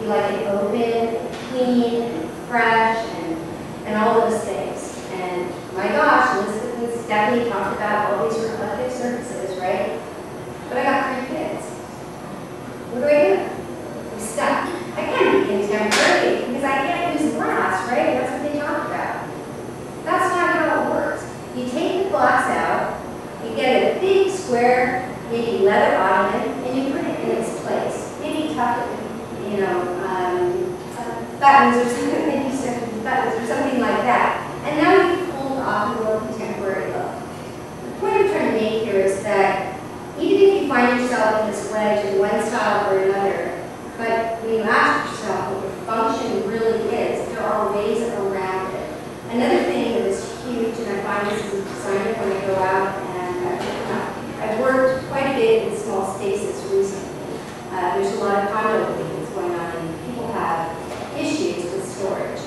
You like it open, clean, and fresh, and all those things. And my gosh, Elizabeth and Stephanie talked about all these reflective surfaces, right? But I got 3 kids. What do? I'm stuck. I can't be contemporary because I can't use glass, right? That's what they talk about. That's not how it works. You take the glass out, you get a big square, maybe leather ottoman, and you put it in its place. Maybe tuck it, buttons or something, maybe some buttons or something like that. And now you've pulled off a more contemporary look. The point I'm trying to make here is that even if you find yourself in this wedge in one style or another, but when you ask yourself what your function really is, there are ways around it. Another thing that is huge, and I find this as a designer when I go out and I've worked quite a bit in small spaces recently. There's a lot of condo living that's going on, and people have issues with storage.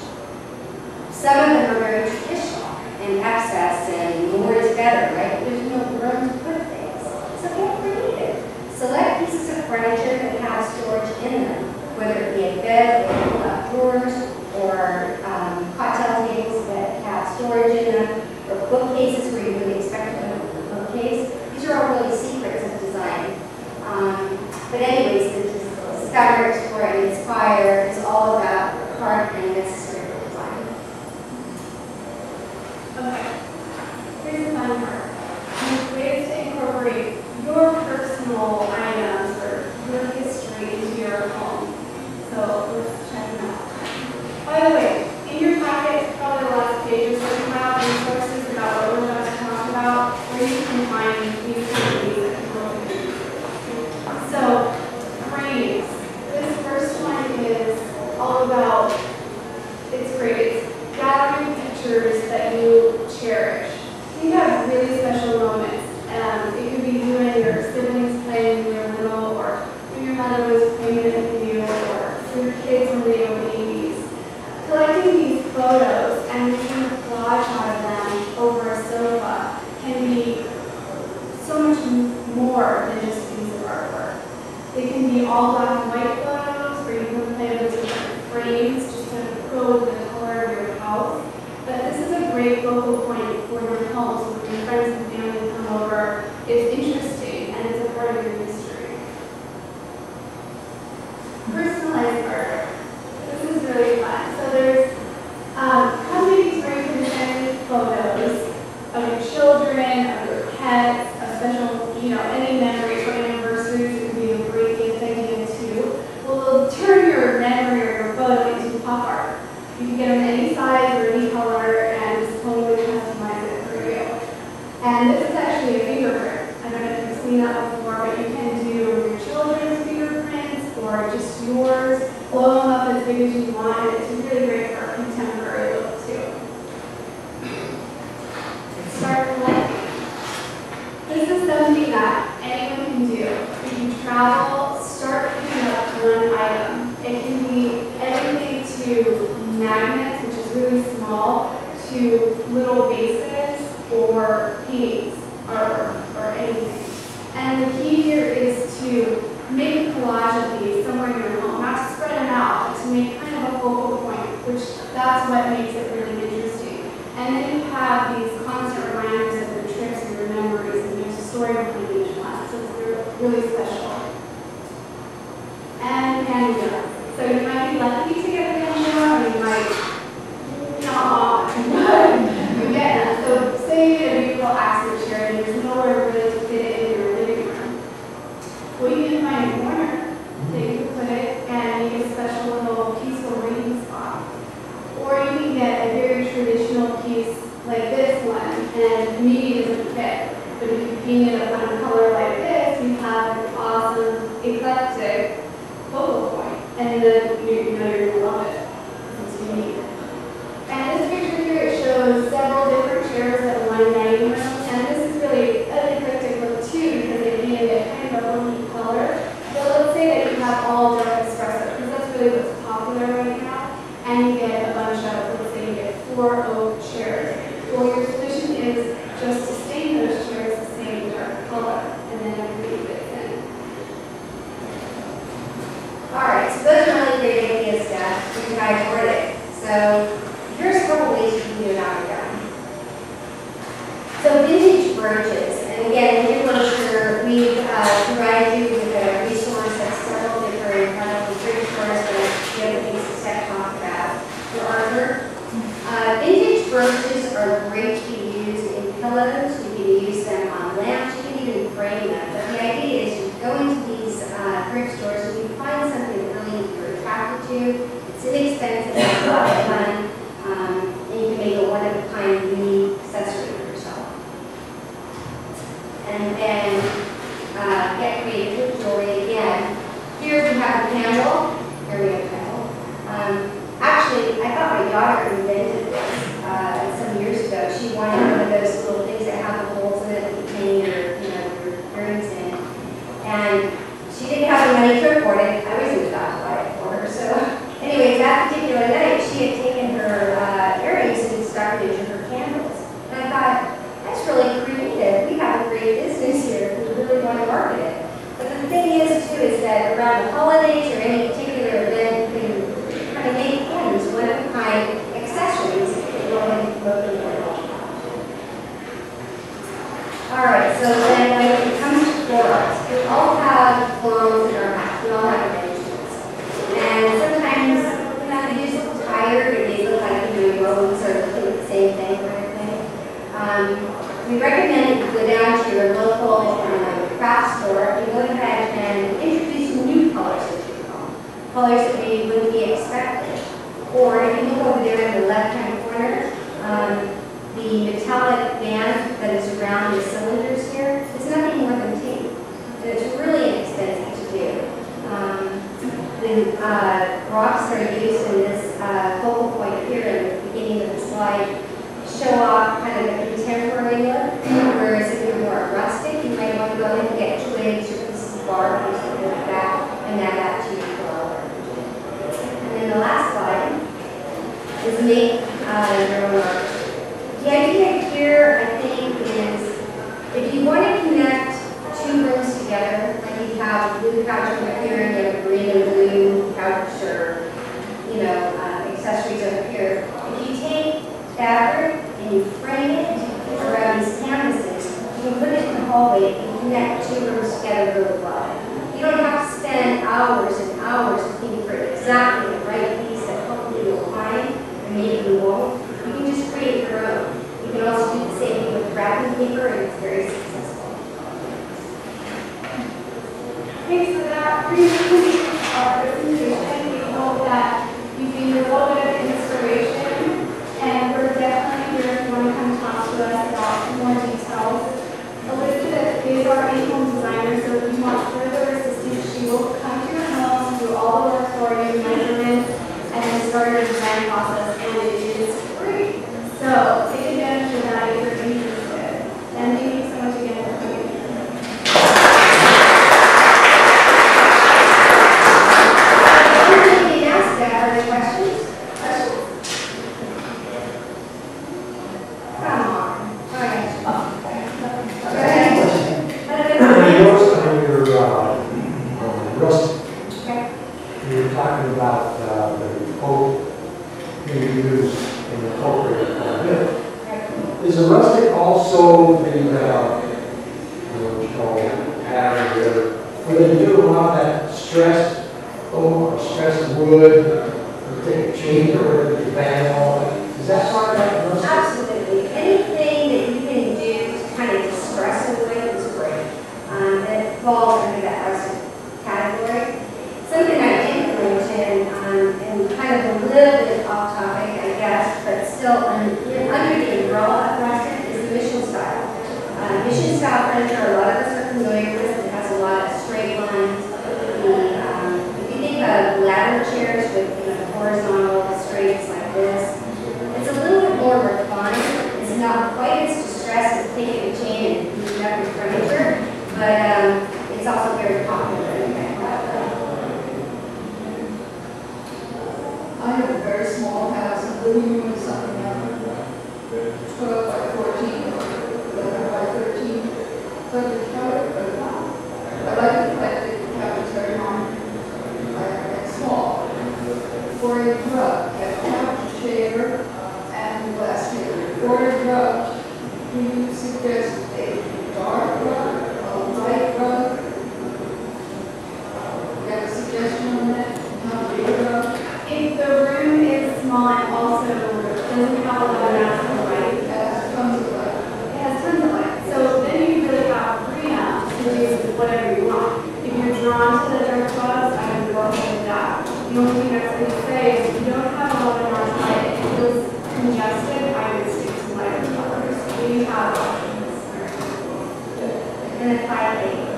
Some of them are very traditional and excess and more is better, right? There's no room to put things. So get creative. Select pieces of furniture that have storage in them, whether it be a bed or pull-out drawers or cocktail tables that have storage in them, or bookcases where you wouldn't expect to open a bookcase. These are all really secrets of design. But anyways, the discover, explore, and inspire is all about hard and necessary for design. Okay, here's the fun part. Ways to incorporate your personal items or your history into your home. So let's check them out. By the way, in your packet, probably the last pages that you have resources about what we're about to talk about, where you can find these activities that people can do. So, frames. This first one is all about, it's great, it's gathering pictures that you cherish. You have really special moments. It could be you and your siblings playing when you were little, or when your mother was pregnant with you, or your kids when they were babies. Collecting these photos and making a collage out of them over a sofa can be so much more than just a piece of artwork. They can be all black and white photos, or you can play with different frames just to go with the color of your house. But this is a great focal point for your home, so when your friends and family come over, it's interesting and it's a part of your history. Personalized art. This is really fun. So there's companies where you can send photos of your children, of your pets, of special, any memories or anniversaries. It could be a great gift idea too. Well, they'll turn your memory or your photo into pop art. You can get them any size or any color and just totally customize it for you. And this is actually a fingerprint. I don't know if you've seen that before, but you can do your children's fingerprints or just yours. Blow them up as big as you want, and it's really great for a contemporary look too. Start collecting. This is something that anyone can do. If you travel, start picking up one item. It can be everything to magnets, which is really small, to little vases or paintings or anything. And the key here is to make a collage of these somewhere in your home, not to spread them out, but to make kind of a focal point, which that's what makes it really interesting. And then you have these constant reminders of your trips and your memories, and there's a story behind each one, so it's really special. And handguns. So you might be lucky to get a handgun, or you might not, but you get them. So say you get a beautiful accident chair and there's nowhere really to fit it in your living room. Well, you can find a corner that you can put it and make a special little peaceful reading spot. Or you can get a very traditional piece like this one, and maybe it doesn't fit. But if you paint it a fun color like this, you have an awesome, eclectic focal point. And then you're going to love it. It's unique. And this picture here, it shows several different chairs at one dining room. And this is really an eclectic look too, because they painted it kind of a funky color. But let's say that you have all dark espresso, because that's really what's popular right now. And you get a bunch of, let's say you get 4 oak chairs. Well, your solution is just to stain those chairs the same dark color, and then everything fits in. All right, so those are really great So here's a couple ways you can do it on your own. So vintage brooches, and again, in your literature, we've provided you with a resource that's several different thrift stores that the other things that Steph talked about for Arthur. Vintage brooches are great to be used in pillows. You can use them on lamps. You can even frame them. But the idea is you go into these thrift stores and you find something that really you're attracted to. It's inexpensive, it's a lot of fun, and you can make a one-of-a-kind, unique accessory for yourself. And then get creative with jewelry again. Here we have a candle. Here we have a candle. Actually, I thought my daughter invented this some years ago. She wanted one of those little things that have the holes in it that you hang your earrings in. And she didn't have the money to afford it. I was about to buy it for her. So anyways, that particular night, she had taken her earrings and stuck it into her candles. And I thought, that's really creative. We have a great business here. We really want to market it. But the thing is, too, is that around the holidays or any particular event, you can kind of make pins, one-of-a-kind accessories that go ahead and promote them very well. All right, so then when it comes to florals, we all have florals in our house. We all have arrangements. And sometimes they just look tired or they look like roses or the same thing kind of thing. We recommend that you go down to your local craft store and go ahead and introduce new colors into your home. Colors that maybe wouldn't be expected. Or if you look over there in the left-hand corner, the metallic band that is around the cylinders here is nothing more than tape. It's really inexpensive to do. The rocks that are used in this focal point here in the beginning of the slide show off kind of a contemporary look, whereas if you're more rustic, you might want to go ahead and get twigs or pieces of bark or something like that and add that to your floral. And then the last slide is make your own art. The idea here, I think, is if you want to connect two rooms together, like you have a blue couch over here and you have a green and blue couch or, accessories over here, if you take fabric and you frame it around these canvases, you can put it in the hallway and connect two rooms together really well. You don't have to spend hours and hours looking for exactly the right piece that hopefully you'll find and maybe you won't. You can just create your own. You can also do the same thing with wrapping paper and it's very successful. Thanks for that presentation. We hope that you gained a little bit of inspiration, and we're definitely here if you want to come talk to us about more details. Elizabeth is our in-home designer, so if you want further assistance, she will come to your home, do all the work for you, measurements, and then start your design process, and it is free. So take advantage of that if you're interested. And thank you so much again for coming here. Are there questions? Come on. Go ahead. I noticed on your rustic, you were talking about the quote you use in the appropriate bit. Is the rustic also the what you call pattern there, where they do a lot of that stressed wood, you take a chain or whatever, you bang all that? Is that part of that rustic? Absolutely. Anything that you can do to kind of distress a wood is great. It falls under that rustic category. Something I did mention, and kind of a little bit off topic, I guess, but still under the umbrella of rustic is the mission style. Mission style furniture, a lot of us are familiar with. It has a lot of straight lines. If you think of ladder chairs with horizontal straights like this, it's a little bit more refined. It's not quite as distressed as taking a chain and using up your furniture, but it's also very popular. I have a very small house, a living room is something like 12 by 14, 11 by 13. So the couch, I like the fact that the couch is very long and small. For a rug, a couch do you suggest a dark rug, a light rug? You have a suggestion on that? How big a rug? If the room is small and also doesn't have a lot of natural light, It has tons of light. it has tons of light. So then you really have freedom to do whatever you want. If you're drawn to the dark rugs, I would go ahead with that. The only thing I would say is if you don't have a lot of natural light, it feels congested, I would stick to lighter colors. So you have options. And then finally,